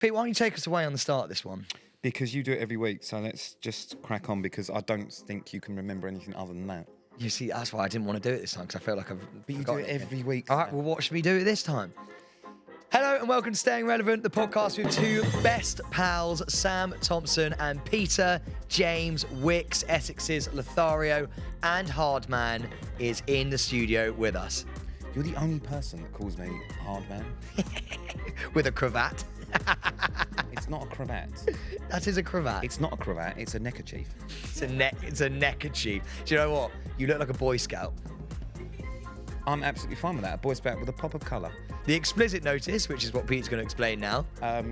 Pete, why don't you take us away on the start of this one? Because you do it every week, so let's just crack on because I don't think you can remember anything other than that. You see, that's why I didn't want to do it this time, because I feel like I've But you do forgotten it every week. All right, well, what should we do it this time? Hello and welcome to Staying Relevant, the podcast with two best pals, Sam Thompson and Peter James Wicks, Essex's Lothario, and Hardman is in the studio with us. You're the only person that calls me hard man. With a cravat. It's not a cravat. That is a cravat. It's not a cravat, it's a neckerchief. It's a neckerchief. Do you know what? You look like a Boy Scout. I'm absolutely fine with that. A Boy Scout with a pop of colour. The explicit notice, which is what Pete's going to explain now.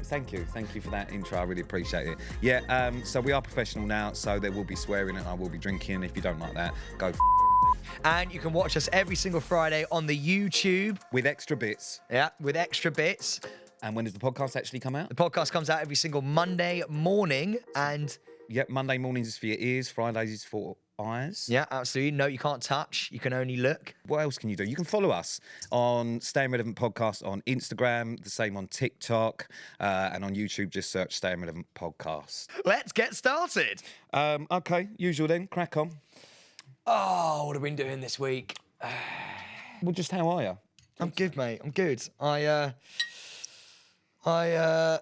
Thank you for that intro. I really appreciate it. Yeah, so we are professional now, so there will be swearing and I will be drinking. If you don't like that, go And you can watch us every single Friday on the YouTube. with extra bits. Yeah, with extra bits. And when does the podcast actually come out? The podcast comes out every single Monday morning, and Yep, Monday mornings is for your ears, Fridays is for eyes. yeah, absolutely. No, you can't touch. You can only look. What else can you do? You can follow us on Staying Relevant Podcast on Instagram, the same on TikTok, and on YouTube, just search Staying Relevant Podcast. Let's get started. Okay, usual then, crack on. Oh, what have we been doing this week? Well, just how are you? I'm good, mate. I'm good. Fuck, I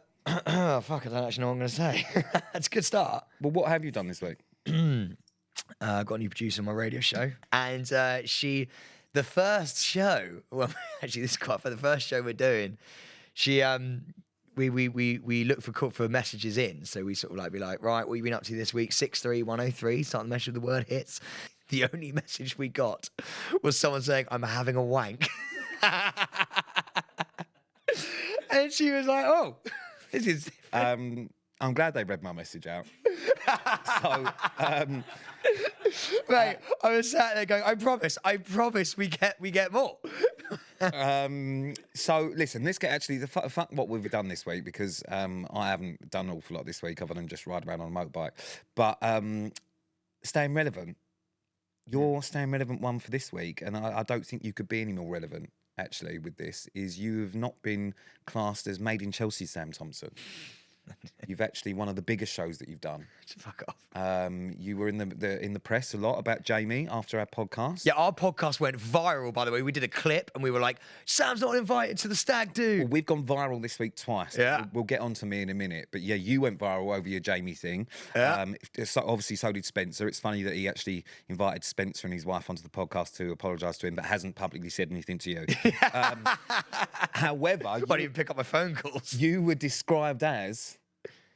don't actually know what I'm going to say. That's a good start. Well, what have you done this week? Got a new producer on my radio show, and the first show, well, actually, this is quite for the first show we're doing. We look for messages in, so we sort of like be like, right, what have you been up to this week? 63103. Start the message with the word hits. The only message we got was someone saying, "I'm having a wank," and she was like, "Oh, this is." I'm glad they read my message out. Mate, I was sat there going, I promise we get more. So listen, let's get actually the fuck what we've done this week because I haven't done an awful lot this week other than just ride around on a motorbike. But staying relevant, your staying relevant one for this week, and I don't think you could be any more relevant actually with this, is you have not been classed as Made in Chelsea Sam Thompson. You've actually one of the biggest shows that you've done. Fuck off. You were in the press a lot about Jamie after our podcast. Yeah, our podcast went viral, by the way. We did a clip and we were like, Sam's not invited to the stag do. Well, we've gone viral this week twice. Yeah. We'll get on to me in a minute. But yeah, you went viral over your Jamie thing. Yeah. So obviously, so did Spencer. It's funny that he actually invited Spencer and his wife onto the podcast to apologise to him, but hasn't publicly said anything to you. However, I didn't even pick up my phone calls. you were described as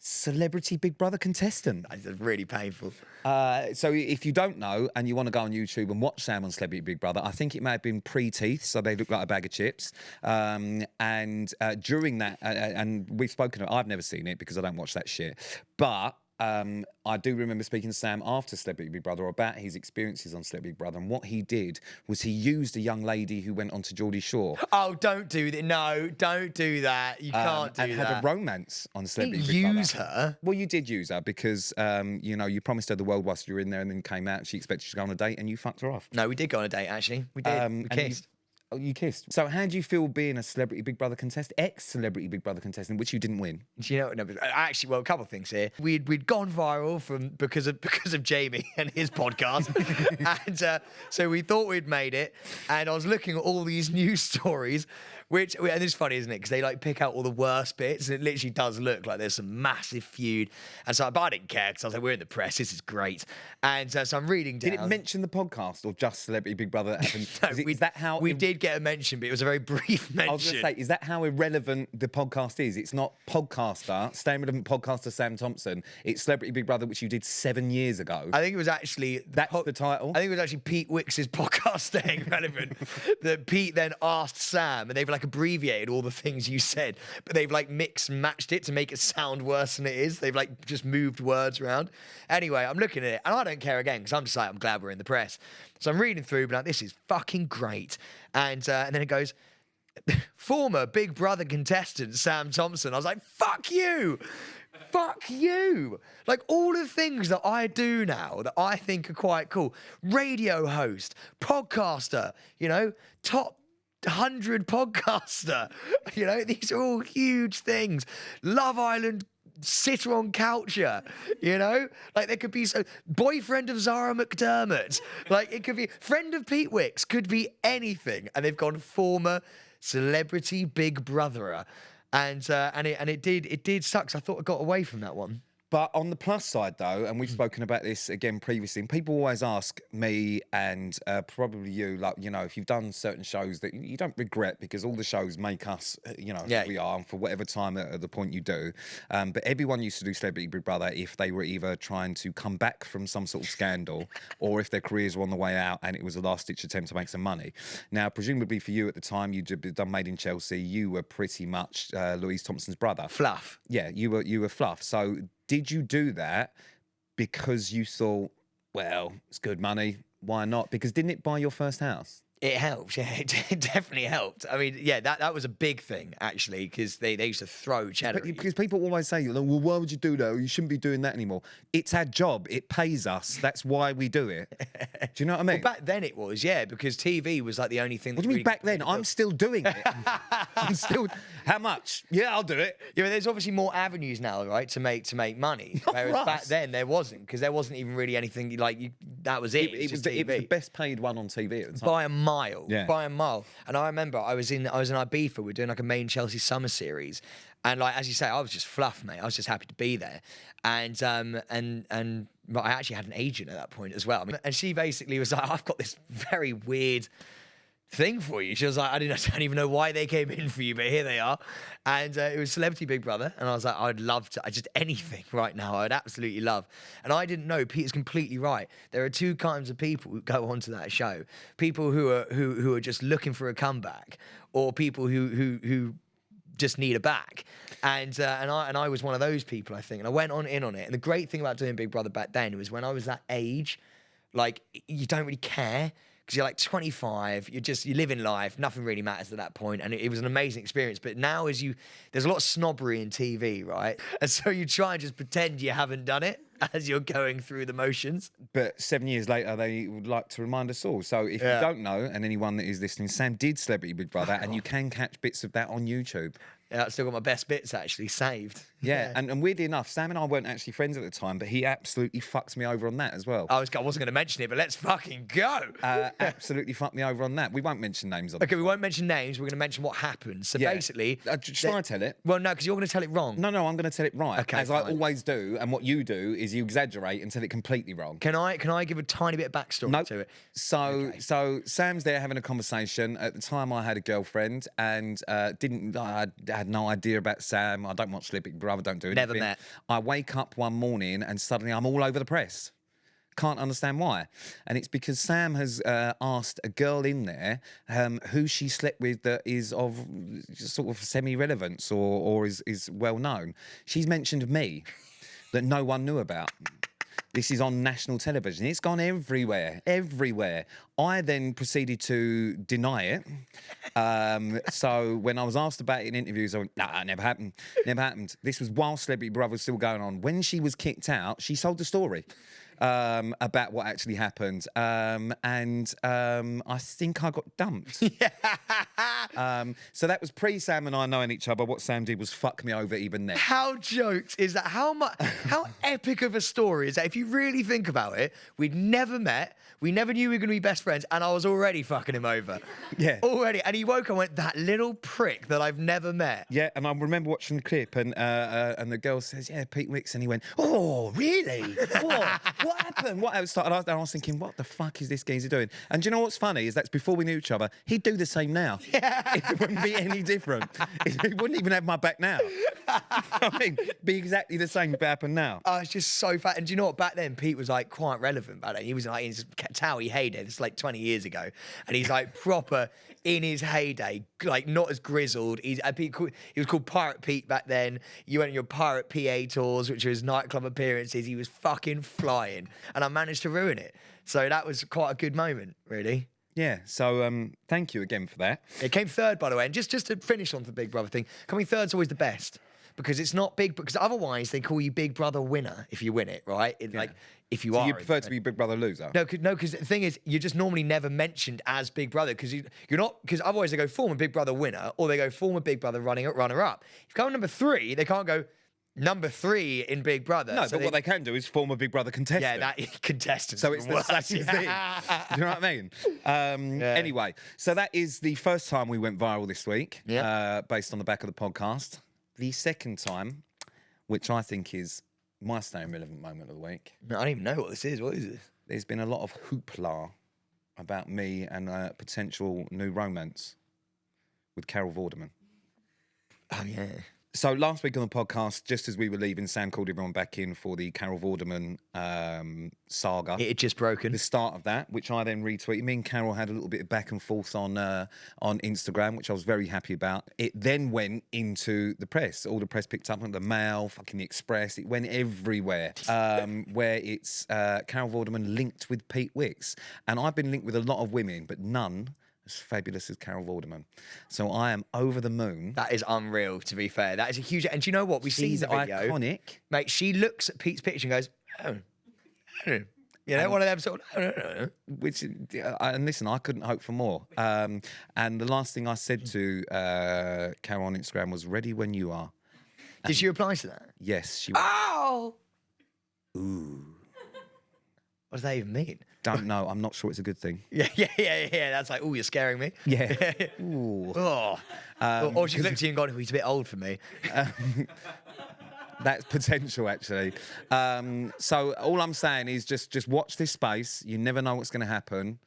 Celebrity Big Brother contestant. That's really painful. So if you don't know and you want to go on YouTube and watch Sam on Celebrity Big Brother, I think it may have been pre-teeth, so they look like a bag of chips. And during that, and we've spoken, I've never seen it because I don't watch that shit, but I do remember speaking to Sam after Celebrity Big Brother about his experiences on Celebrity Big Brother, and what he did was he used a young lady who went on to Geordie Shore. Oh, don't do that. No, don't do that. You can't do and that. had a romance on Celebrity Didn't Big Brother. use her. Well, you did use her because, you promised her the world whilst you were in there and then came out and she expected you to go on a date and you fucked her off. No, we did go on a date, actually. We did. We and kissed. You kissed. So how do you feel being a Celebrity Big Brother contestant, ex-Celebrity Big Brother contestant, which you didn't win? Do you know? No, but actually, well, a couple of things here. We'd gone viral because of Jamie and his podcast, and so we thought we'd made it. And I was looking at all these news stories, and it's funny, isn't it? Because they like pick out all the worst bits, and it literally does look like there's some massive feud. And so, but I didn't care because I was like, we're in the press. This is great. And so I'm reading down. Did it mention the podcast or just Celebrity Big Brother that happened? No, is that how we did get a mention, but it was a very brief mention. I was going to say, is that how irrelevant the podcast is? It's not podcaster, Staying Relevant podcaster Sam Thompson. It's Celebrity Big Brother, which you did 7 years ago. I think it was actually... That's the title? I think it was actually Pete Wicks' podcast Staying Relevant that Pete then asked Sam, and they've like abbreviated all the things you said, but they've like mixed and matched it to make it sound worse than it is. They've like just moved words around. Anyway, I'm looking at it, and I don't care again, because I'm just like, I'm glad we're in the press. So I'm reading through, but like, this is fucking great. And then it goes... former Big Brother contestant Sam Thompson. I was like, fuck you. Fuck you. Like all the things that I do now that I think are quite cool. Radio host, podcaster, top 100 podcaster. You know, these are all huge things. Love Island sitter on coucher, you know? Like there could be boyfriend of Zara McDermott. Like it could be friend of Pete Wicks, could be anything. And they've gone former celebrity big brotherer. And it did suck. So I thought I got away from that one. But on the plus side, though, and we've spoken about this again previously, and people always ask me and probably you, like, you know, if you've done certain shows that you don't regret because all the shows make us, you know, who we are, and for whatever time at the point you do. But everyone used to do Celebrity Big Brother if they were either trying to come back from some sort of scandal or if their careers were on the way out and it was a last-ditch attempt to make some money. Now, presumably for you at the time, you'd done Made in Chelsea. You were pretty much Louise Thompson's brother. Fluff. Yeah, you were Fluff. So did you do that because you thought, well, it's good money, why not? Because didn't it buy your first house? It helped, yeah, it definitely helped. I mean, yeah, that was a big thing, actually, because they used to throw cheddar. Because people always say, well, why would you do that? You shouldn't be doing that anymore. It's our job. It pays us. That's why we do it. Do you know what I mean? Well, back then it was, yeah, because TV was like the only thing that What do you mean back then? I'm still doing it. I'm still... How much? Yeah, I'll do it. Yeah, but there's obviously more avenues now, right, to make money. Whereas back then there wasn't, because there wasn't even really anything like that was it. It was the best paid one on TV at the time. By a mile. Yeah. By a mile. And I remember I was in Ibiza. We were doing like a Made in Chelsea summer series. And like as you say, I was just fluff, mate. I was just happy to be there. And but I actually had an agent at that point as well. And she basically was like, I've got this very weird thing for you. She was like, I don't even know why they came in for you, but here they are. And it was Celebrity Big Brother. And I was like, I'd love to, just anything right now, I'd absolutely love. And I didn't know, Peter's completely right. There are two kinds of people who go onto that show. People who are just looking for a comeback, or people who just need a back. And I was one of those people, I think. And I went in on it. And the great thing about doing Big Brother back then was when I was that age, like, you don't really care. Because you're like 25, you're living life, nothing really matters at that point, and it was an amazing experience. But now there's a lot of snobbery in TV, right? And so you try and just pretend you haven't done it as you're going through the motions. But 7 years later, they would like to remind us all. So if you don't know, and anyone that is listening, Sam did Celebrity Big Brother, and you can catch bits of that on YouTube. Yeah, I've still got my best bits actually saved. Yeah, and weirdly enough, Sam and I weren't actually friends at the time, but he absolutely fucked me over on that as well. I wasn't going to mention it, but let's fucking go. Absolutely fucked me over on that. We won't mention names on it. Okay, we won't mention names. We're going to mention what happened. So basically... Should I tell it? Well, no, because you're going to tell it wrong. No, I'm going to tell it right. Okay, as I always do, and what you do is you exaggerate and tell it completely wrong. Can I give a tiny bit of backstory to it? So Sam's there having a conversation. At the time, I had a girlfriend, and I had no idea about Sam. I don't watch Celebrity Big Brother, don't do anything. Never met. I wake up one morning and suddenly I'm all over the press. Can't understand why. And it's because Sam has asked a girl in there who she slept with that is of sort of semi-relevance or is well known. She's mentioned me that no one knew about. This is on national television. It's gone everywhere. I then proceeded to deny it. So when I was asked about it in interviews, I went, nah, it never happened. This was while Celebrity Brother was still going on. When she was kicked out, she sold the story about what actually happened. And I think I got dumped. So that was pre-Sam and I knowing each other. What Sam did was fuck me over even then. How jokes is that? How epic of a story is that? If you really think about it, we'd never met. We never knew we were going to be best friends, and I was already fucking him over. Yeah. Already. And he woke up and went, that little prick that I've never met. Yeah, and I remember watching the clip, and the girl says, yeah, Pete Wicks, and he went, oh, really? What happened? I was thinking, what the fuck is this geezer doing? And do you know what's funny is that's before we knew each other, he'd do the same now. Yeah. It wouldn't be any different. He wouldn't even have my back now. I mean, be exactly the same if it happened now. Oh, it's just so fat. And do you know what? Back then, Pete was like quite relevant back then. He was like in his Towie heyday. It's like 20 years ago. And he's like proper in his heyday, like not as grizzled. He was called Pirate Pete back then. You went on your Pirate PA tours, which was nightclub appearances. He was fucking flying. And I managed to ruin it. So that was quite a good moment, really. Yeah, so thank you again for that. It came third, by the way. And just to finish on the Big Brother thing, coming third's always the best. because it's not big, because otherwise they call you Big Brother winner if you win it, right? Like, if you So are. you prefer to be Big Brother loser? No, because the thing is, you're just normally never mentioned as Big Brother because you're not, because otherwise they go former Big Brother winner or they go former Big Brother runner up. If you come number 3, they can't go number 3 in Big Brother. No, but what they can do is former Big Brother contestant. Yeah, that contestant. So it's the same thing. Do you know what I mean? Anyway, so that is the first time we went viral this week, based on the back of the podcast. The second time, which I think is my staying relevant moment of the week. I don't even know what this is. What is this? There's been a lot of hoopla about me and a potential new romance with Carol Vorderman. Oh, yeah. So last week on the podcast, just as we were leaving, Sam called everyone back in for the Carol Vorderman saga. It had just broken. The start of that, which I then retweeted. Me and Carol had a little bit of back and forth on Instagram, which I was very happy about. It then went into the press. All the press picked up on the Mail, fucking the Express. It went everywhere, where it's Carol Vorderman linked with Pete Wicks. And I've been linked with a lot of women, but none as fabulous as Carol Vorderman. So I am over the moon. That is unreal, to be fair. That is a huge... And do you know what? We see She's the video. iconic. Mate, she looks at Pete's picture and goes, oh. You know, one of them sort of... Which, and listen, I couldn't hope for more. And the last thing I said to Carol on Instagram was, ready when you are. Did she reply to that? Yes, she Oh! Ooh. What does that even mean? Don't know. I'm not sure it's a good thing. Yeah. That's like, oh, you're scaring me. Yeah. Ooh. Oh. Or she's looked at you and gone, oh, he's a bit old for me. That's potential, actually. So all I'm saying is just watch this space. You never know what's going to happen.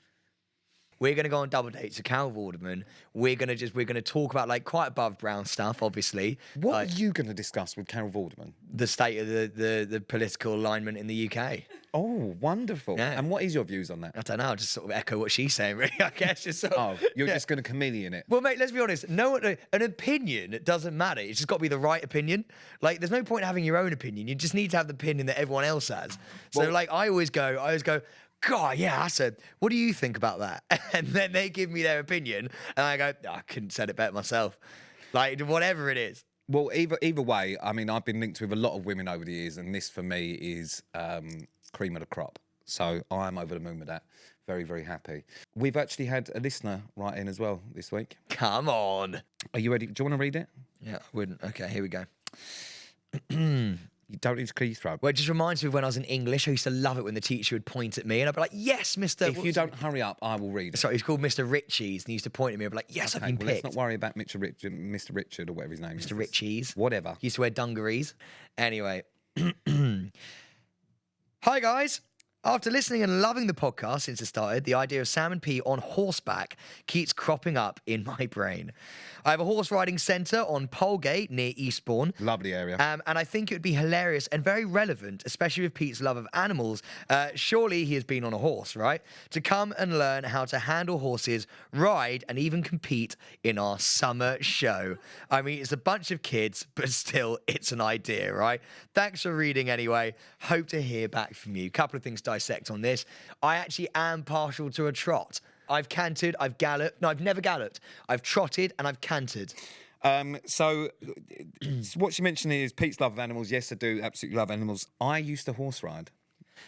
We're going to go on double dates with Carol Vorderman. We're going to talk about like quite above ground stuff, obviously. What like, are you going to discuss with Carol Vorderman? The state of the political alignment in the UK. Oh, wonderful. Yeah. And what is your views on that? I don't know. I'll just sort of echo what she's saying, really, I guess. Just sort of, You're just going to chameleon it. Well, mate, let's be honest. An opinion doesn't matter. It's just got to be the right opinion. Like, there's no point in having your own opinion. You just need to have the opinion that everyone else has. So, Well, like, I always go, God, yeah, what do you think about that? And then they give me their opinion, and I go, I couldn't have said it better myself. Like, whatever it is. Well, either way, I mean, I've been linked with a lot of women over the years, and this, for me, is cream of the crop. So I'm over the moon with that. Very, very happy. We've actually had a listener write in as well this week. Come on. Are you ready? Do you want to read it? Yeah, I wouldn't. Okay, here we go. You don't need to clear your throat. Well, it just reminds me of when I was in English. I used to love it when the teacher would point at me, and I'd be like, yes, Mr. If you don't hurry up, I will read it. Sorry, he's called Mr. Ritchie's, and he used to point at me and be like, yes, I've been Well, picked. let's not worry about Mr. Richard or whatever his name is. Mr. Ritchie's. Whatever. He used to wear dungarees. Anyway. Hi, guys. After listening and loving the podcast since it started, the idea of Sam and Pete on horseback keeps cropping up in my brain. I have a horse riding centre on Polegate near Eastbourne. Lovely area. And I think it would be hilarious and very relevant, especially with Pete's love of animals. Surely he has been on a horse, right? To come and learn how to handle horses, ride, and even compete in our summer show. I mean, it's a bunch of kids, but still, it's an idea, right? Thanks for reading anyway. Hope to hear back from you. Couple of things to dissect on this. I actually am partial to a trot. I've cantered, I've galloped. No, I've never galloped. I've trotted and I've cantered. So what you mentioned is Pete's love of animals. Yes, I do absolutely love animals. I used to horse ride.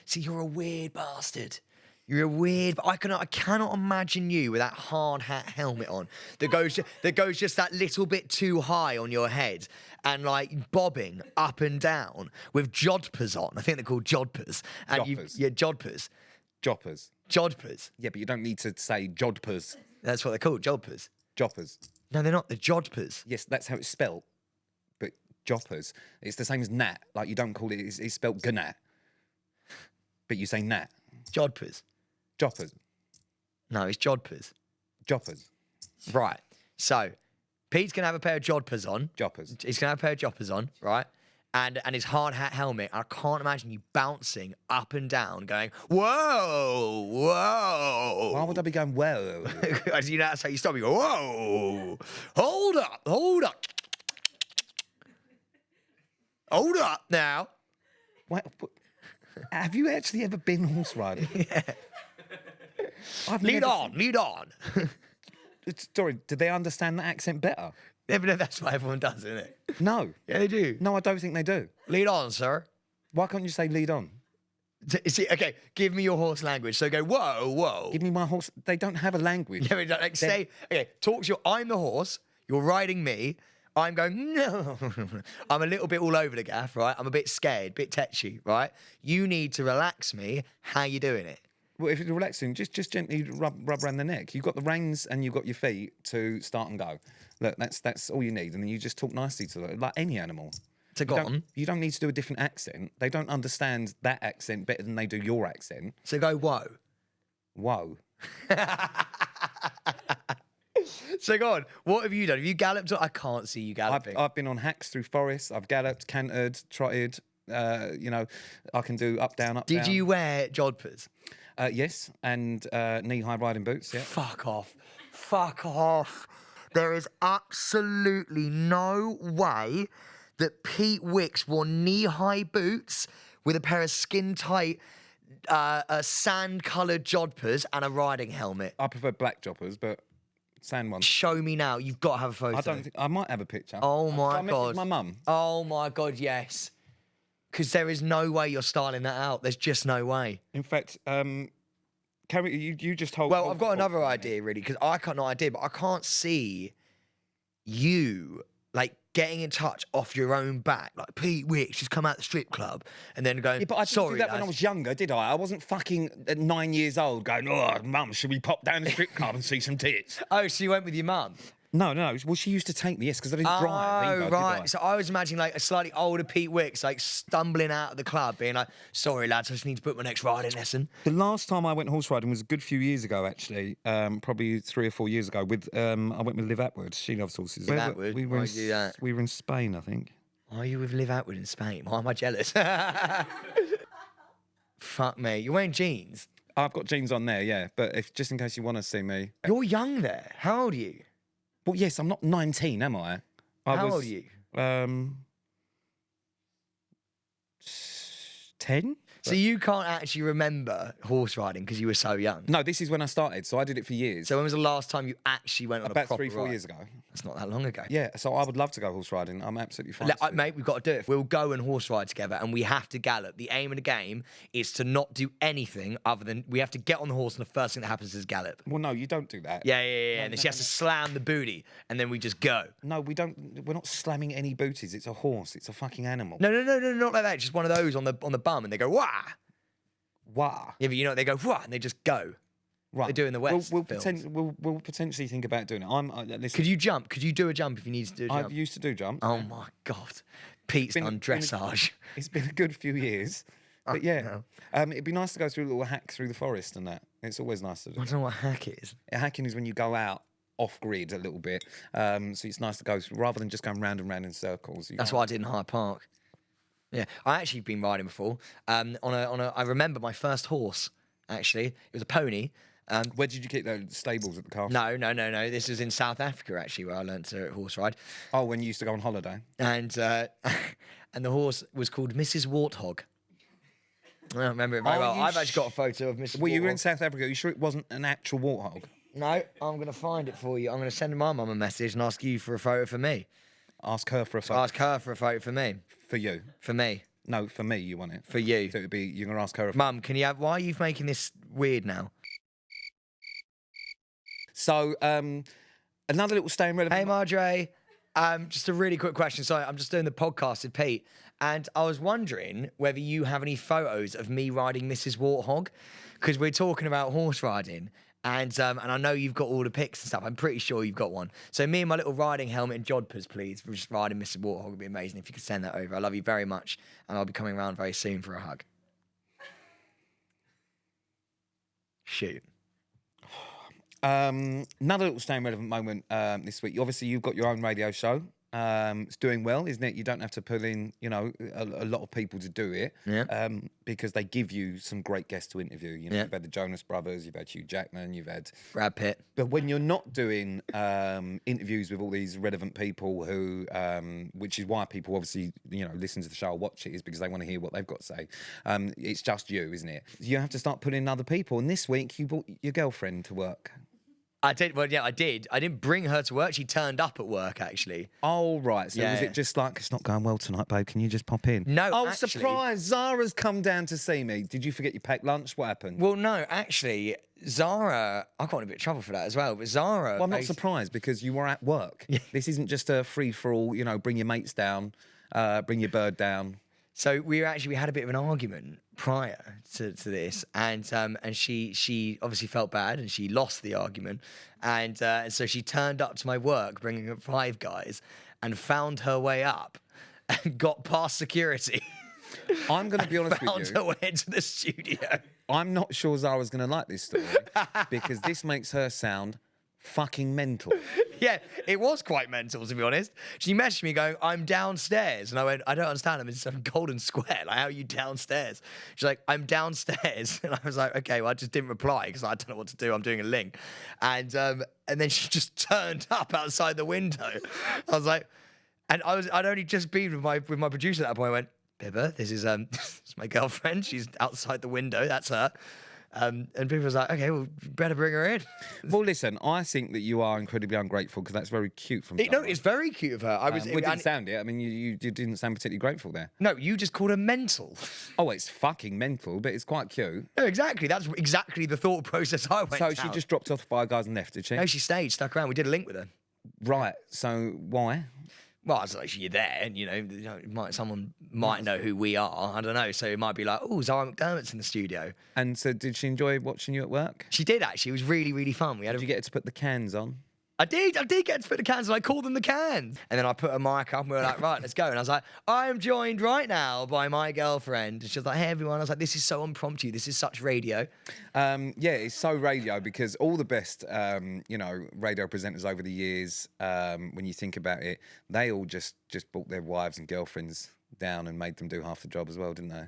See, you're a weird bastard. You're a weird... I cannot imagine you with that hard hat helmet on that goes just that little bit too high on your head and, like, bobbing up and down with jodhpurs on. I think they're called jodhpurs. And Jodhpurs. Jodhpurs. Joppers. Jodhpurs. Yeah, but you don't need to say jodhpurs. That's what they're called, jodhpurs. Joppers. No, they're not. They're jodhpurs. Yes, that's how it's spelt. But joppers. It's the same as gnat. Like, you don't call it... It's spelt gnat. But you say gnat. Jodhpurs. Joppers. No, it's jodhpurs. Joppers. Right. So, Pete's going to have a pair of jodhpurs on. Joppers. He's going to have a pair of joppers on, right? And his hard hat helmet. I can't imagine you bouncing up and down, going, whoa, whoa. Why would I be going, whoa? You know, that's how you stop. You go, whoa, hold up, hold up. Hold up now. What? Have you actually ever been horse riding? Yeah. Lead on. Sorry, did they understand the accent better? Yeah, but that's what everyone does, isn't it? No. Yeah, they do. No, I don't think they do. Lead on, sir. Why can't you say lead on? See, okay, give me your horse language. So go, whoa, whoa. Give me my horse. They don't have a language. Yeah, but like, say, okay, talk to you. I'm the horse. You're riding me. I'm going, no. I'm a little bit all over the gaff, right? I'm a bit scared, bit tetchy, right? You need to relax me. How you doing it? Well, if it's relaxing, just gently rub around the neck. You've got the reins and you've got your feet to start and go. Look, that's all you need. And then you just talk nicely to them, like any animal. To go on. You don't need to do a different accent. They don't understand that accent better than they do your accent. So go, whoa. Whoa. So go on. What have you done? Have you galloped? I can't see you galloping. I've been on hacks through forests. I've galloped, cantered, trotted. I can do up, down, up, down. Did you wear jodhpurs? Yes, and knee-high riding boots, yeah. Fuck off. Fuck off. There is absolutely no way that Pete Wicks wore knee-high boots with a pair of skin-tight, sand-coloured jodhpurs and a riding helmet. I prefer black joppers, but sand ones. Show me now. You've got to have a photo. I don't think... I might have a picture. Oh, my I God. my mum. Oh, my God, yes. Because there is no way you're styling that out. There's just no way. In fact, Carrie, you just hold... Well, I've got another idea, really, because I can't, not idea, but I can't see you, like, getting in touch off your own back. Like, Pete Wicks just come out the strip club and then going, Yeah, but I didn't sorry, do that when I lads." was younger, did I? I wasn't fucking at 9 years old going, oh, mum, should we pop down the strip club and see some tits? Oh, so you went with your mum? No. Well, she used to take me, yes, because I didn't drive either, Oh, did right. I? So I was imagining, like, a slightly older Pete Wicks, like, stumbling out of the club, being like, sorry, lads, I just need to book my next riding lesson. The last time I went horse riding was a good few years ago, actually, probably 3 or 4 years ago. I went with Liv Atwood. She loves horses. Liv Atwood? We were, Why'd you do that? we were in Spain, I think. Why are you with Liv Atwood in Spain? Why am I jealous? Fuck me. You're wearing jeans. I've got jeans on there, yeah, but if just in case you want to see me. You're young there. How old are you? Well, yes, I'm not 19, am I? How old are you? 10? So you can't actually remember horse riding because you were so young. No, this is when I started, so I did it for years. So when was the last time you actually went on a About proper 3-4 ride? years ago. That's not that long ago. Yeah, so I would love to go horse riding. I'm absolutely fine. Mate, we've got to do it. We'll go and horse ride together and we have to gallop. The aim of the game is to not do anything other than we have to get on the horse and the first thing that happens is gallop. Well, no, you don't do that. Yeah. And then she has to slam the booty and then we just go. No, we don't. We're not slamming any booties. It's a horse. It's a fucking animal. No, not like that. Just one of those on the bum and they go, wah. Wah. Yeah, but you know, they go, wah, and they just go. Right. They do in the West. We'll potentially think about doing it. Listen, Could you jump? Could you do a jump if you needed to do a jump? I've used to do jumps. Oh my God. Pete's done dressage. It's been a good few years. But yeah, it'd be nice to go through a little hack through the forest and that. It's always nice to do. I don't know what hack is. Hacking is when you go out off grid a little bit. So it's nice to go through, rather than just going round and round in circles. That's what I did in Hyde Park. Yeah, I actually been riding before. I remember my first horse. Actually, it was a pony. Where did you keep the stables at the castle? No. This was in South Africa actually, where I learnt to horse ride. Oh, when you used to go on holiday. And and the horse was called Mrs. Warthog. I don't remember it very well. I've actually got a photo of Mrs. Well, Warthog. you were in South Africa. Are you sure it wasn't an actual warthog? No, I'm going to find it for you. I'm going to send my mum a message and ask you for a photo for me. Ask her for a photo. Ask her for a photo for me. For you. For me. No, for me, you want it. For you. So it would be, you're going to ask her. Mum, can you have, why are you making this weird now? So, another little staying relevant. Hey, Marjorie. Just a really quick question. Sorry, I'm just doing the podcast with Pete. And I was wondering whether you have any photos of me riding Mrs. Warthog. Because we're talking about horse riding. And I know you've got all the pics and stuff. I'm pretty sure you've got one. So me and my little riding helmet and jodhpurs, please. We're just riding Mrs. Warthog. It'd be amazing if you could send that over. I love you very much. And I'll be coming around very soon for a hug. Shoot. Another little staying relevant moment this week. Obviously, you've got your own radio show. It's doing well, isn't it? You don't have to pull in, a lot of people to do it. Yeah. Because they give you some great guests to interview. Yeah. You've had the Jonas Brothers, you've had Hugh Jackman, you've had Brad Pitt. But when you're not doing interviews with all these relevant people who, which is why people obviously, listen to the show or watch it, is because they want to hear what they've got to say. It's just you, isn't it? You have to start putting in other people. And this week, you brought your girlfriend to work. I did. Well, yeah, I did. I didn't bring her to work. She turned up at work, actually. Oh, right. So was Yeah. it just like, it's not going well tonight, babe? Can you just pop in? No, Oh, actually- surprise. Zara's come down to see me. Did you forget you packed lunch? What happened? Well, no, actually, Zara, I got in a bit of trouble for that as well. But Zara, Well, I'm not surprised because you were at work. This isn't just a free-for-all, bring your mates down, bring your bird down. So we had a bit of an argument prior to this, and she obviously felt bad and she lost the argument, and so she turned up to my work bringing up 5 guys, and found her way up, and got past security. I'm going to be honest found with you. her way into the studio. I'm not sure Zara's going to like this story because this makes her sound fucking mental. Yeah, it was quite mental, to be honest. She messaged me going, I'm downstairs. And I went, I don't understand. I'm in some Golden Square. Like, how are you downstairs? She's like, I'm downstairs. And I was like, okay, well, I just didn't reply because I don't know what to do. I'm doing a link. And then she just turned up outside the window. I was like, and I'd only just been with my producer at that point. I went, Pippa, this is this is my girlfriend. She's outside the window. That's her. And people was like, okay, well, better bring her in. Well, listen, I think that you are incredibly ungrateful because that's very cute from No, Zara. it's very cute of her. We didn't sound it. I mean, you didn't sound particularly grateful there. No, you just called her mental. Oh, it's fucking mental, but it's quite cute. No, exactly. That's exactly the thought process I went So down. she just dropped off 5 guys and left, did she? No, she stayed, stuck around. We did a link with her. Right. So why? Well, I was like, you're there, and someone might know who we are. I don't know. So it might be like, oh, Zara McDermott's in the studio. And so did she enjoy watching you at work? She did, actually. It was really, really fun. Did you get her to put the cans on? I did get to put the cans on. I called them the cans. And then I put a mic up and we were like, right, let's go. And I was like, I am joined right now by my girlfriend. And she was like, hey, everyone. I was like, this is so impromptu. This is such radio. Yeah, it's so radio because all the best, radio presenters over the years, when you think about it, they all just brought their wives and girlfriends down and made them do half the job as well, didn't they?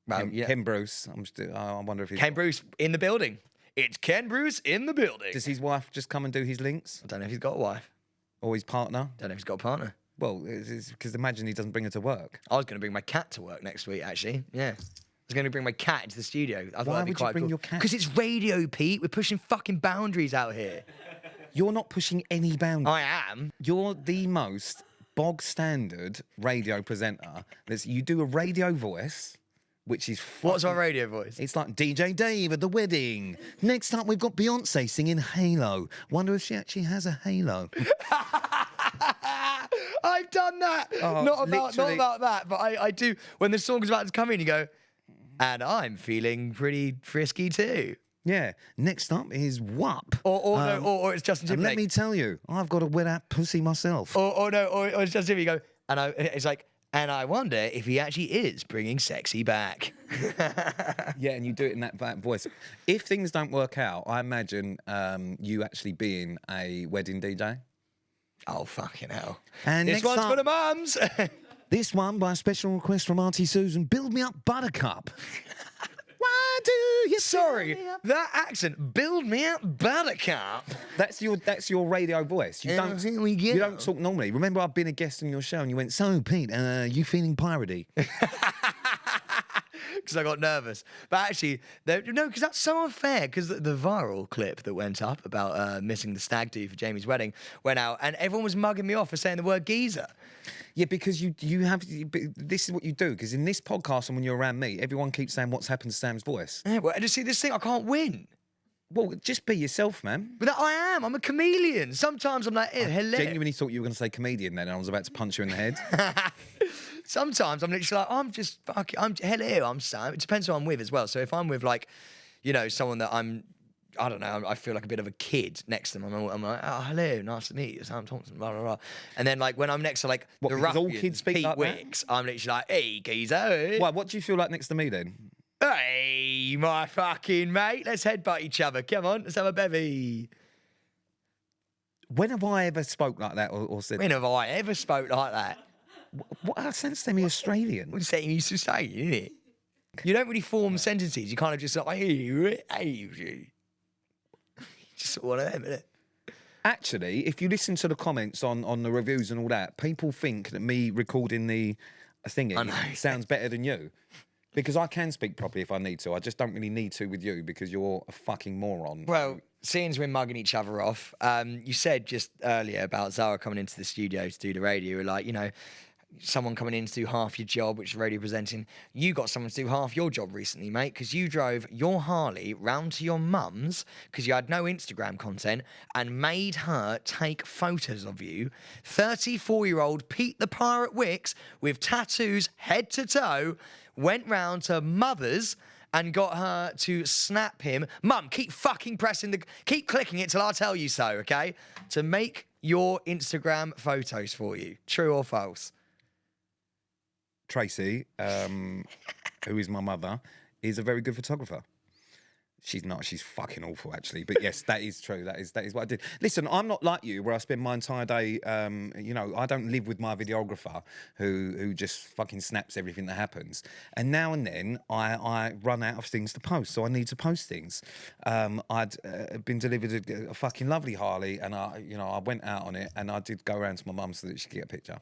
Well, yeah. Ken Bruce, I wonder if he's... Ken Bruce in the building. It's Ken Bruce in the building. Does his wife just come and do his links? I don't know if he's got a wife. Or his partner? Don't know if he's got a partner. Well, because imagine he doesn't bring her to work. I was going to bring my cat to work next week, actually. Yeah. I was going to bring my cat into the studio. I thought Why that'd be would you quite bring cool. your cat? Because it's radio, Pete. We're pushing fucking boundaries out here. You're not pushing any boundaries. I am. You're the most bog standard radio presenter. You do a radio voice, which is What's my radio voice? It's like DJ Dave at the wedding. Next up, we've got Beyonce singing Halo. Wonder if she actually has a halo. I've done that. Oh, not literally. about that, but I do. When the song's about to come in, you go, and I'm feeling pretty frisky too. Yeah. Next up is WAP. Or it's Justin And Timberlake. let me tell you, I've got a wet out pussy myself. Or it's Justin Timberlake. You go, and it's like, and I wonder if he actually is bringing sexy back. Yeah, and you do it in that voice. If things don't work out, I imagine you actually being a wedding DJ. Oh, fucking hell. And this next one's up- for the mums. This one by special request from Auntie Susan. Build me up, Buttercup. Why do you? Sorry, that accent. Build me up, Buttercup. That's your radio voice. You don't. Here we go. You don't talk normally. Remember, I've been a guest on your show, and you went, "So, Pete, you feeling piratey?" Because I got nervous. But actually, no, because that's so unfair. Because the viral clip that went up about missing the stag do for Jamie's wedding went out, and everyone was mugging me off for saying the word geezer. Yeah, because you have. This is what you do. Because in this podcast and when you're around me, everyone keeps saying, "What's happened to Sam's voice?" Yeah, well, and just see this thing, I can't win. Well, just be yourself, man. But I am. I'm a chameleon. Sometimes I'm like, hello. Genuinely thought you were going to say comedian then, and I was about to punch you in the head. Sometimes I'm literally like, hello, I'm Sam. It depends who I'm with as well. So if I'm with someone that I don't know, I feel like a bit of a kid next to them. I'm like, oh, hello, nice to meet you, Sam Thompson, blah, blah, blah. And then when I'm next to the because all ruffians, kids speak Pete like that? Wicks, I'm literally like, hey, geezer. Why? What do you feel like next to me then? Hey, my fucking mate, let's headbutt each other. Come on, let's have a bevy. When have I ever spoke like that or said? When have I ever spoke like that? What sounds semi-Australian? What's that you used to say, isn't it? You don't really form sentences. You kind of just like, hey, just one of them, isn't it? Actually, if you listen to the comments on the reviews and all that, people think that me recording the thingy sounds better than you. Because I can speak properly if I need to. I just don't really need to with you because you're a fucking moron. Well, seeing as we're mugging each other off, you said just earlier about Zara coming into the studio to do the radio. You're like, you know, someone coming in to do half your job, which is radio presenting. You got someone to do half your job recently, mate, because you drove your Harley round to your mum's because you had no Instagram content and made her take photos of you. 34-year-old Pete the Pirate Wicks with tattoos head to toe went round to mother's and got her to snap him. Mum, keep fucking keep clicking it till I tell you so, okay? To make your Instagram photos for you. True or false? Tracy, who is my mother, is a very good photographer. She's not. She's fucking awful, actually. But yes, that is true. That is what I did. Listen, I'm not like you, where I spend my entire day. You know, I don't live with my videographer, who just fucking snaps everything that happens. And now and then, I run out of things to post, so I need to post things. I'd been delivered a fucking lovely Harley, and I went out on it, and I did go around to my mum so that she could get a picture.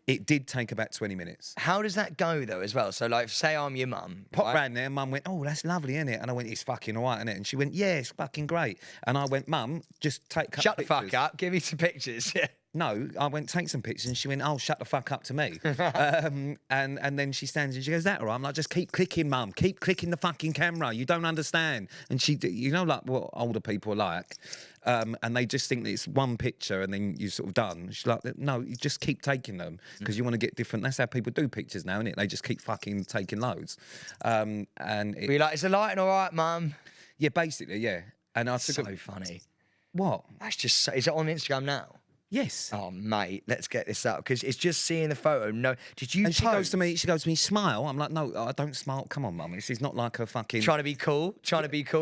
It did take about 20 minutes. How does that go though, as well? So, like, say I'm your mum. Pop round there, mum went, "Oh, that's lovely, isn't it?" And I went, "It's fucking all right, isn't it?" And she went, "Yeah, it's fucking great." And I went, "Mum, just take Shut the pictures." fuck up. Give me some pictures. Yeah. No, I went, "Take some pictures," and she went, "Oh, shut the fuck up to me." and then she stands and she goes, "That all right?" I'm like, "Just keep clicking, Mum. Keep clicking the fucking camera. You don't understand." And she, you know, like what older people are like. And they just think that it's one picture and then you're sort of done. She's like, "No, you just keep taking them because you want to get different." That's how people do pictures now, isn't it? They just keep fucking taking loads. And Be like, "Is the lighting all right, Mum?" yeah, basically, yeah. And I took So funny. what? That's just so, is it on Instagram now? Yes. Oh, mate, let's get this up because it's just seeing the photo. No, did you? And she goes post? to me, "Smile." I'm like, "No, I don't smile. Come on, Mum. This is not like a fucking..." Trying to be cool,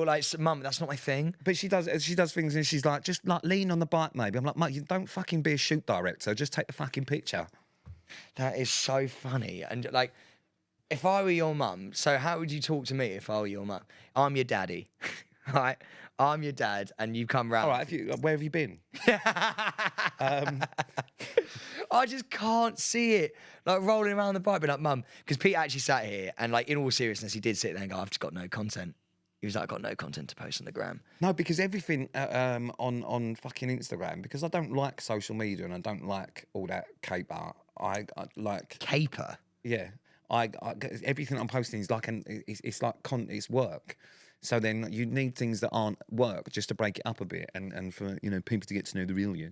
like, Mum, that's not my thing. But she does things and she's like, "Just like lean on the bike, maybe." I'm like, "Mate, you don't fucking be a shoot director. Just take the fucking picture." That is so funny. And like, if I were your mum, so how would you talk to me if I were your mum? I'm your daddy, right? I'm your dad, and you come round. All right, where have you been? I just can't see it. Like rolling around the bike, being like, "Mum," because Pete actually sat here, and like in all seriousness, he did sit there and go, "I've just got no content." He was like, "I've got no content to post on the gram." No, because everything on fucking Instagram, because I don't like social media and I don't like all that caper. I like Caper. yeah. I everything I'm posting is like it's work. So then you need things that aren't work just to break it up a bit and for, you know, people to get to know the real you.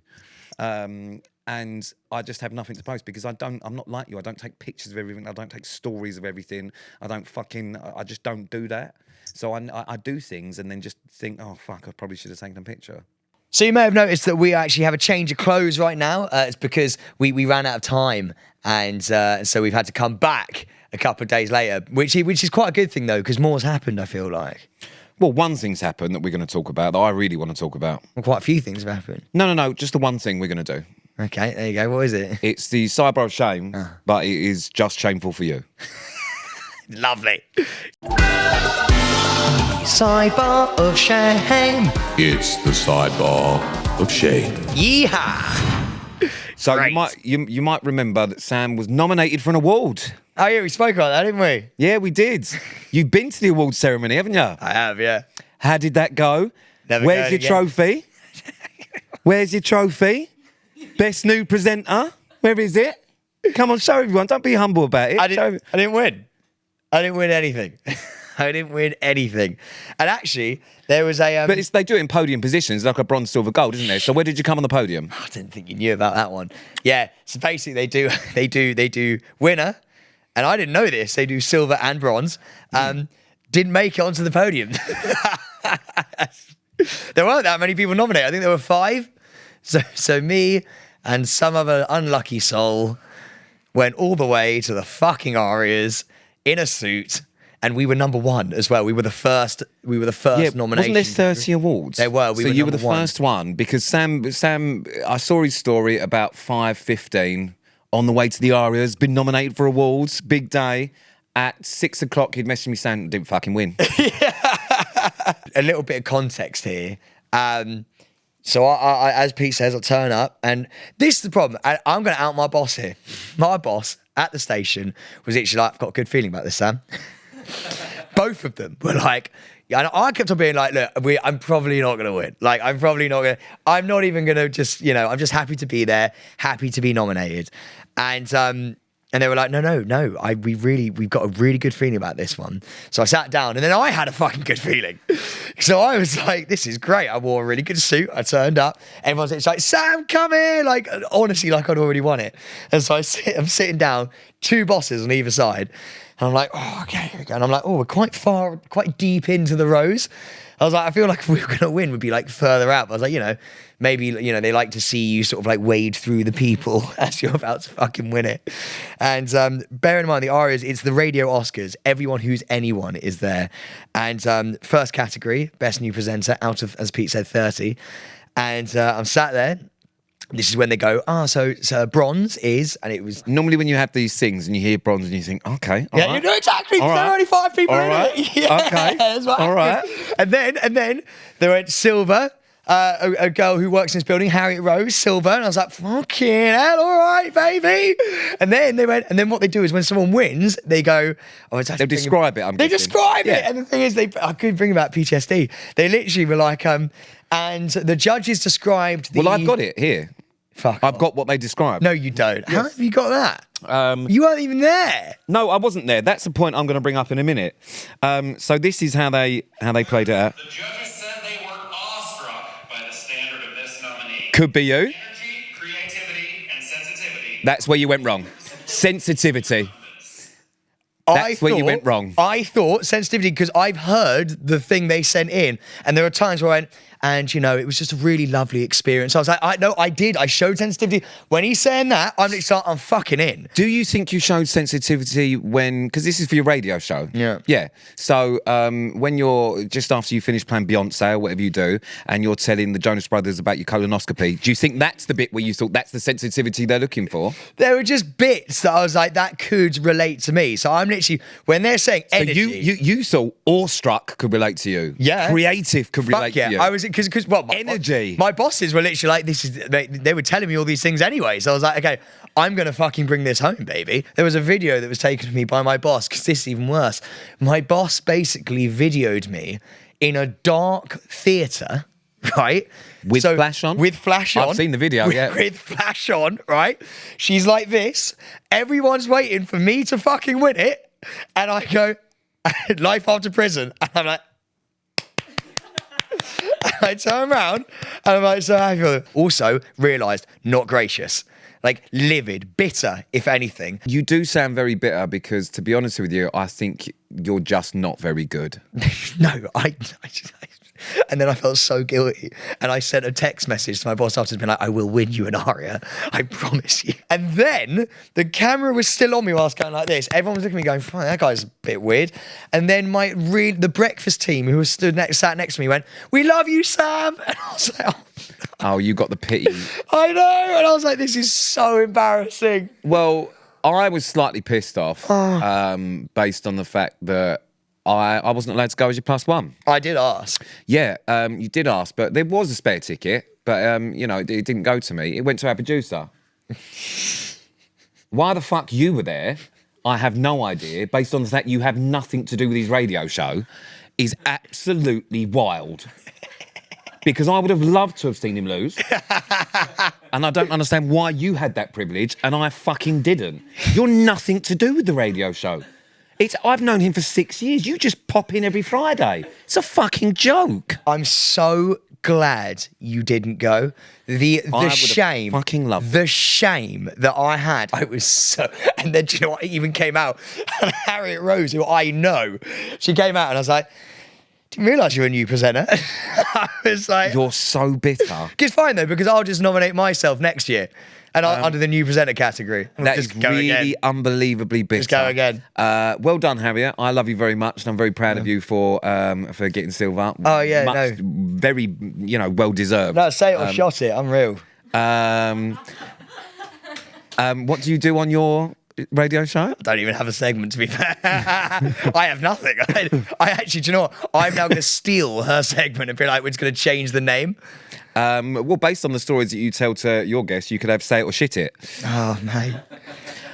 And I just have nothing to post because I'm not like you. I don't take pictures of everything. I don't take stories of everything. I just don't do that. So I do things and then just think, "Oh, fuck, I probably should have taken a picture." So you may have noticed that we actually have a change of clothes right now. It's because we ran out of time, and so we've had to come back a couple of days later, which is quite a good thing though, because more's happened, I feel like. Well, one thing's happened that we're going to talk about that I really want to talk about. Well, quite a few things have happened. No, just the one thing we're going to do. Okay, there you go. What is it? It's the cyber of shame, but it is just shameful for you. Lovely. Sidebar of shame. It's the sidebar of shame. Yeehaw. So Great. you might remember that Sam was nominated for an award. Oh yeah, we spoke about that, didn't we? Yeah, we did. You've been to the award ceremony, haven't you? I have, yeah. How did that go? Never Where's going your again. trophy? Where's your trophy? Best new presenter? Where is it? Come on, show everyone. Don't be humble about it. I didn't win. I didn't win anything. I didn't win anything. And actually, there was a... But they do it in podium positions, like a bronze, silver, gold, isn't there? So where did you come on the podium? I didn't think you knew about that one. Yeah, so basically they do winner, and I didn't know this. They do silver and bronze. Didn't make it onto the podium. There weren't that many people nominated. I think there were 5. So me and some other unlucky soul went all the way to the fucking Arias in a suit. And we were number 1 as well. We were the first nomination. Wasn't there 30 awards? There were. So you were the number 1. first one because Sam, I saw his story about 5:15 on the way to the Arias. Been nominated for awards, big day. At 6 o'clock, he'd messaged me saying didn't fucking win. A little bit of context here. So I, as Pete says, I'll turn up, and this is the problem. I'm going to out my boss here. My boss at the station was literally like, "I've got a good feeling about this, Sam." both of them were like, and I kept on being like, look, I'm probably not going to win. Like, I'm probably not going to, I'm not even going to just, I'm just happy to be there, happy to be nominated. And they were like, no, we've got a really good feeling about this one. So I sat down and then I had a fucking good feeling. So I was like, this is great. I wore a really good suit. I turned up. Everyone's like, Sam, come here. Like, honestly, like I'd already won it. And so I'm sitting down, 2 bosses on either side. And I'm like, oh, okay, here we go. And I'm like, oh, we're quite deep into the rows. I was like, I feel like if we were going to win, we'd be like further out. But I was like, maybe, they like to see you sort of like wade through the people as you're about to fucking win it. And bear in mind, the ARIAs, it's the Radio Oscars. Everyone who's anyone is there. And first category, Best New Presenter, out of, as Pete said, 30. And I'm sat there. This is when they go, so bronze is, and it was... Normally when you have these things and you hear bronze and you think, okay, all yeah, right. you know exactly. There are only 5 people All in right. it. Yeah, Okay. That's what All happened. right. And then they went silver. A girl who works in this building, Harriet Rose, silver. And I was like, fucking hell, all right, baby. And then they went, and then what they do is when someone wins, they go, They'll describe it, I'm They guessing. describe it. Yeah. And the thing is, I could bring about PTSD. They literally were like, and the judges described the... Well, I've got it here. Fuck I've off. got what they described. No, you don't. How have you got that? You weren't even there. No, I wasn't there. That's the point I'm going to bring up in a minute. So this is how they played it out. The judges said they were awestruck by the standard of this nominee. Could be you. Energy, creativity, and sensitivity. That's where you went wrong. Sensitivity. That's where you went wrong. I thought sensitivity because I've heard the thing they sent in, and there were times where I went, and it was just a really lovely experience. I was like, I did. I showed sensitivity. When he's saying that, I'm fucking in. Do you think you showed sensitivity because this is for your radio show? Yeah. Yeah. So when you're just after you finish playing Beyonce or whatever you do, and you're telling the Jonas Brothers about your colonoscopy, do you think that's the bit where you thought that's the sensitivity they're looking for? There were just bits that I was like, that could relate to me. So I'm literally, when they're saying energy. So you thought awestruck could relate to you. Yeah. Creative could relate to you. I was because Energy. My bosses were literally like, they were telling me all these things anyway. So I was like, okay, I'm gonna fucking bring this home, baby. There was a video that was taken to me by my boss because this is even worse. My boss basically videoed me in a dark theatre, right? With flash on? With flash on. I've seen the video, yeah. With flash on, right? She's like this. Everyone's waiting for me to fucking win it. And I go, life after prison. And I'm like, I turn around and I'm like, so how do you feel? Also realised, not gracious. Like livid, bitter, if anything. You do sound very bitter because, to be honest with you, I think you're just not very good. No, and then I felt so guilty. And I sent a text message to my boss after, being like, I will win you an aria. I promise you. And then the camera was still on me while I was going like this. Everyone was looking at me going, fine, that guy's a bit weird. And then the breakfast team who was sat next to me went, we love you, Sam. And I was like, Oh, you got the pity. I know. And I was like, this is so embarrassing. Well, I was slightly pissed off based on the fact that I wasn't allowed to go as your +1. I did ask. Yeah, you did ask, but there was a spare ticket, but, it didn't go to me. It went to our producer. Why the fuck you were there, I have no idea, based on the fact you have nothing to do with his radio show, is absolutely wild. Because I would have loved to have seen him lose. And I don't understand why you had that privilege and I fucking didn't. You're nothing to do with the radio show. I've known him for 6 years. You just pop in every Friday. It's a fucking joke. I'm so glad you didn't go. The shame, fucking loved the shame that I had. I was so, and then do you know what? It even came out. And Harriet Rose, who I know, she came out, and I was like, didn't realise you were a new presenter. I was like, you're so bitter. It's fine though, because I'll just nominate myself next year. And under the new presenter category. That is really unbelievably bitter. Just go again. Well done, Harriet. I love you very much, and I'm very proud of you for getting silver. Oh yeah, very well deserved. No, say it or shot it. I'm real. What do you do on your radio show? I don't even have a segment, to be fair. I have nothing. I actually, do you know what? I'm now going to steal her segment and be like, we're just going to change the name. Well, based on the stories that you tell to your guests, you could have say it or shit it. Oh, mate.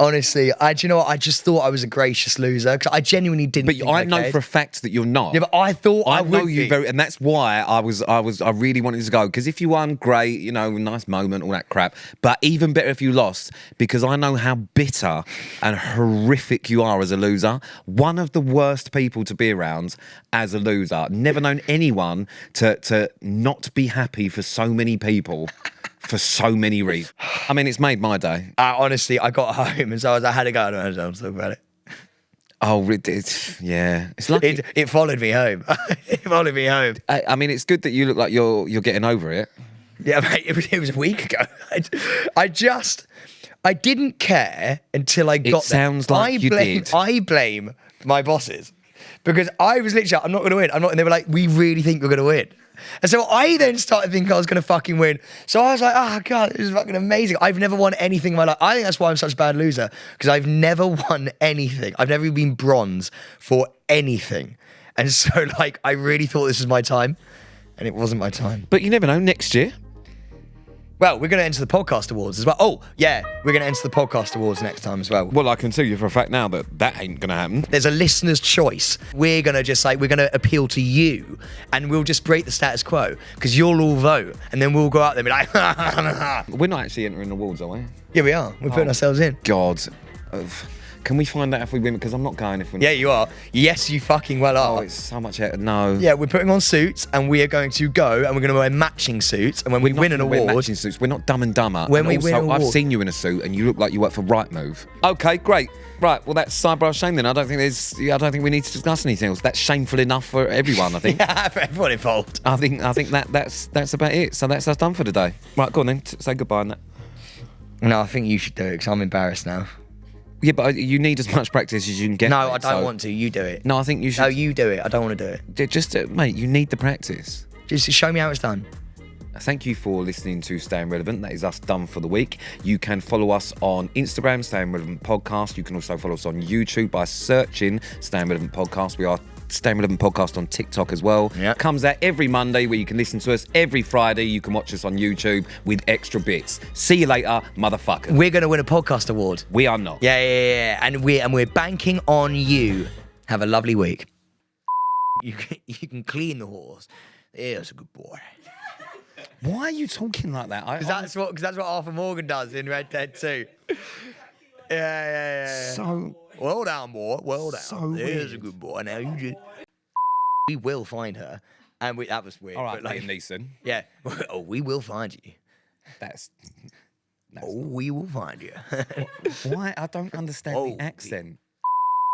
Honestly, do you know what? I just thought I was a gracious loser because I genuinely didn't. But think I know cared. for a fact that you're not. Yeah, but I thought I know would you be. very, and that's why I really wanted to go. Because if you won, great, you know, nice moment, all that crap. But even better if you lost, because I know how bitter and horrific you are as a loser. One of the worst people to be around as a loser. Never known anyone to not be happy for so many people. For so many reasons. I mean, it's made my day. Honestly, I got home and so I had to go. I don't know talk about it. Oh, yeah. It's lucky. It followed me home. It followed me home. I mean, it's good that you look like you're getting over it. Yeah, mate, it was a week ago. I didn't care until I got there. It sounds like you did. I blame my bosses because I was literally, I'm not going to win. And they were like, we really think you're going to win. And so I then started thinking I was going to fucking win. So I was like, oh, God, this is fucking amazing. I've never won anything in my life. I think that's why I'm such a bad loser, because I've never won anything. I've never been bronze for anything. And so, like, I really thought this was my time, and it wasn't my time. But you never know, next year. Well, we're going to enter the podcast awards as well. Oh, yeah, we're going to enter the podcast awards next time as well. Well, I can tell you for a fact now that ain't going to happen. There's a listener's choice. We're going to appeal to you, and we'll just break the status quo, because you'll all vote, and then we'll go out there and be like, We're not actually entering awards, are we? yeah, we are. We're putting ourselves in. God. Can we find out if we win? Because I'm not going if we're not. Yeah, you are. Yes, you fucking well Oh, are. it's so much. No. Yeah, we're putting on suits, and we are going to go, and we're going to wear matching suits, and when we We're win not an gonna wear award... matching suits. We're not Dumb and Dumber. When And we win also, an I've award- seen you in a suit, and you look like you work for Right Move. Okay, great. Right, well, that's sidebar shame then. I don't think we need to discuss anything else. That's shameful enough for everyone, I think. Yeah, for everyone involved. I think that's about it. So that's us done for today. Right, go on then. Say goodbye and that. No, I think you should do it, because I'm embarrassed now. Yeah, but you need as much practice as you can get. No, mate, I don't so- want to. You do it. No, I think you should. No, you do it. I don't want to do it. Just, mate, you need the practice. Just show me how it's done. Thank you for listening to Staying Relevant. That is us done for the week. You can follow us on Instagram, Staying Relevant Podcast. You can also follow us on YouTube by searching Staying Relevant Podcast. We are Staying Relevant Podcast on TikTok as well. Yep. Comes out every Monday where you can listen to us. Every Friday you can watch us on YouTube with extra bits. See you later, motherfucker. We're going to win a podcast award. We are not. Yeah. And we're banking on you. Have a lovely week. You can clean the horse. Yeah, that's a good boy. Why are you talking like that? Because that's what Arthur Morgan does in Red Dead 2. Yeah. So Well done, boy. Well done. So There's a weird. good boy. Now you just... We will find her. And that was weird. all right, but like, Liam Neeson. yeah. Oh, we will find you. That's Oh, we will find you. why I don't understand Oh, the accent.